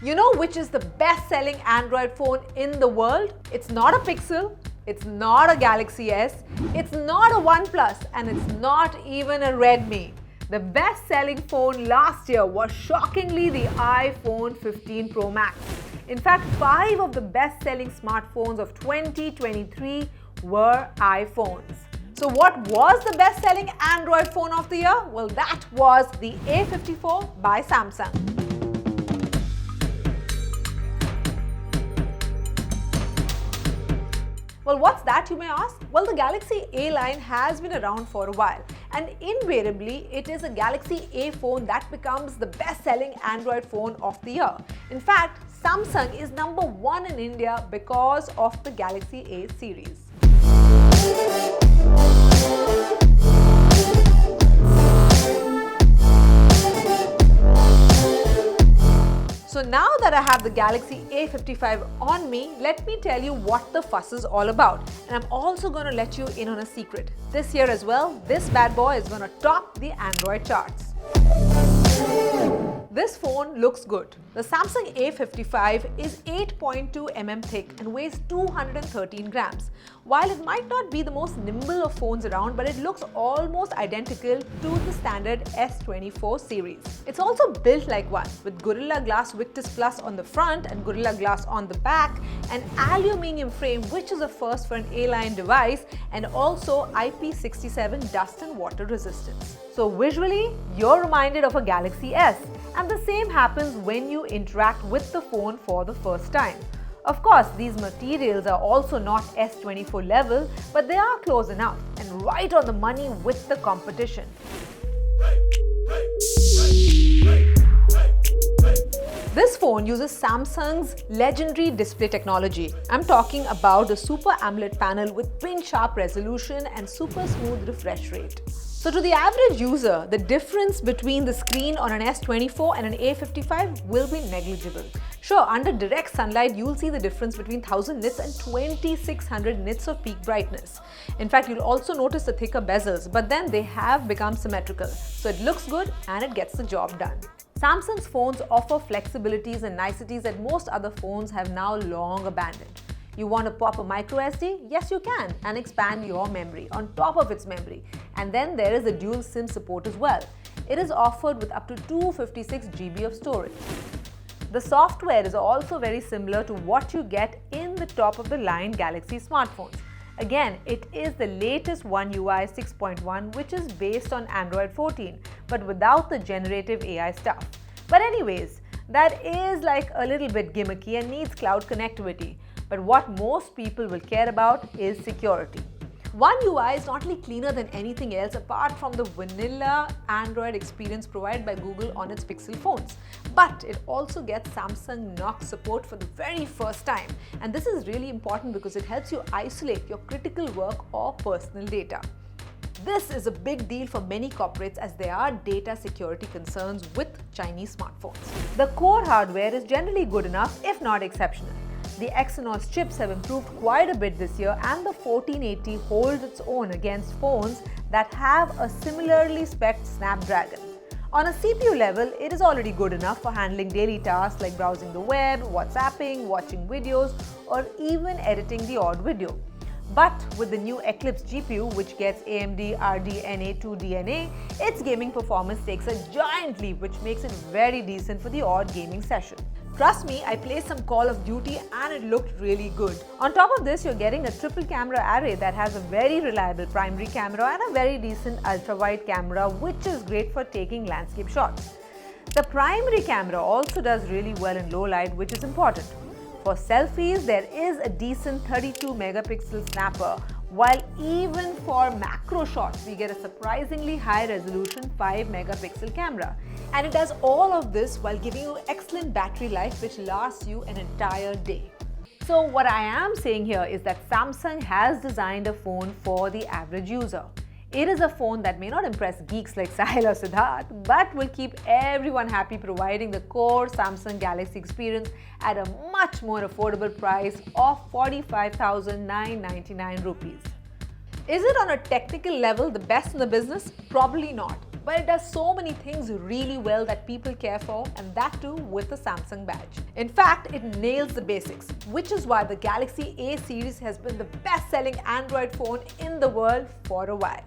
You know which is the best-selling Android phone in the world? It's not a Pixel, it's not a Galaxy S, it's not a OnePlus, and it's not even a Redmi. The best-selling phone last year was shockingly the iPhone 15 Pro Max. In fact, 5 of the best-selling smartphones of 2023 were iPhones. So what was the best-selling Android phone of the year? Well, that was the A54 by Samsung. Well, what's that, you may ask? Well, the Galaxy A line has been around for a while, and invariably it is a Galaxy A phone that becomes the best-selling Android phone of the year. In fact, Samsung is #1 in India because of the Galaxy A series. So now that I have the Galaxy A55 on me, let me tell you what the fuss is all about. And I'm also going to let you in on a secret. This year as well, this bad boy is going to top the Android charts. This phone looks good. The Samsung A55 is 8.2 mm thick and weighs 213 grams. While it might not be the most nimble of phones around, but it looks almost identical to the standard S24 series. It's also built like one, with Gorilla Glass Victus Plus on the front and Gorilla Glass on the back, an aluminium frame which is a first for an A-line device, and also IP67 dust and water resistance. So visually, you're reminded of a Galaxy S, and the same happens when you interact with the phone for the first time. Of course, these materials are also not S24 level, but they are close enough and right on the money with the competition. This phone uses Samsung's legendary display technology. I'm talking about the Super AMOLED panel with pin-sharp resolution and super smooth refresh rate. So to the average user, the difference between the screen on an S24 and an A55 will be negligible. Sure, under direct sunlight, you'll see the difference between 1000 nits and 2600 nits of peak brightness. In fact, you'll also notice the thicker bezels, but then they have become symmetrical. So it looks good and it gets the job done. Samsung's phones offer flexibilities and niceties that most other phones have now long abandoned. You want to pop a micro SD? Yes, you can, and expand your memory on top of its memory. And then there is the dual SIM support as well. It is offered with up to 256 GB of storage. The software is also very similar to what you get in the top-of-the-line Galaxy smartphones. Again, it is the latest One UI 6.1, which is based on Android 14, but without the generative AI stuff. But anyways, that is like a little bit gimmicky and needs cloud connectivity. But what most people will care about is security. One UI is not only cleaner than anything else apart from the vanilla Android experience provided by Google on its Pixel phones, but it also gets Samsung Knox support for the very first time. And this is really important because it helps you isolate your critical work or personal data. This is a big deal for many corporates as there are data security concerns with Chinese smartphones. The core hardware is generally good enough, if not exceptional. The Exynos chips have improved quite a bit this year, and the 1480 holds its own against phones that have a similarly spec'd Snapdragon. On a CPU level, it is already good enough for handling daily tasks like browsing the web, WhatsApping, watching videos, or even editing the odd video. But with the new Eclipse GPU, which gets AMD RDNA 2 DNA, its gaming performance takes a giant leap, which makes it very decent for the odd gaming session. Trust me, I played some Call of Duty and it looked really good. On top of this, you're getting a triple camera array that has a very reliable primary camera and a very decent ultra-wide camera, which is great for taking landscape shots. The primary camera also does really well in low light, which is important. For selfies, there is a decent 32 megapixel snapper, while even for macro shots, we get a surprisingly high resolution 5 megapixel camera. And it does all of this while giving you excellent battery life, which lasts you an entire day. So what I am saying here is that Samsung has designed a phone for the average user. It is a phone that may not impress geeks like Sahil or Siddharth, but will keep everyone happy, providing the core Samsung Galaxy experience at a much more affordable price of 45,999 rupees. Is it on a technical level the best in the business? Probably not. but it does so many things really well that people care for, and that too with a Samsung badge. In fact, it nails the basics, which is why the Galaxy A series has been the best-selling Android phone in the world for a while.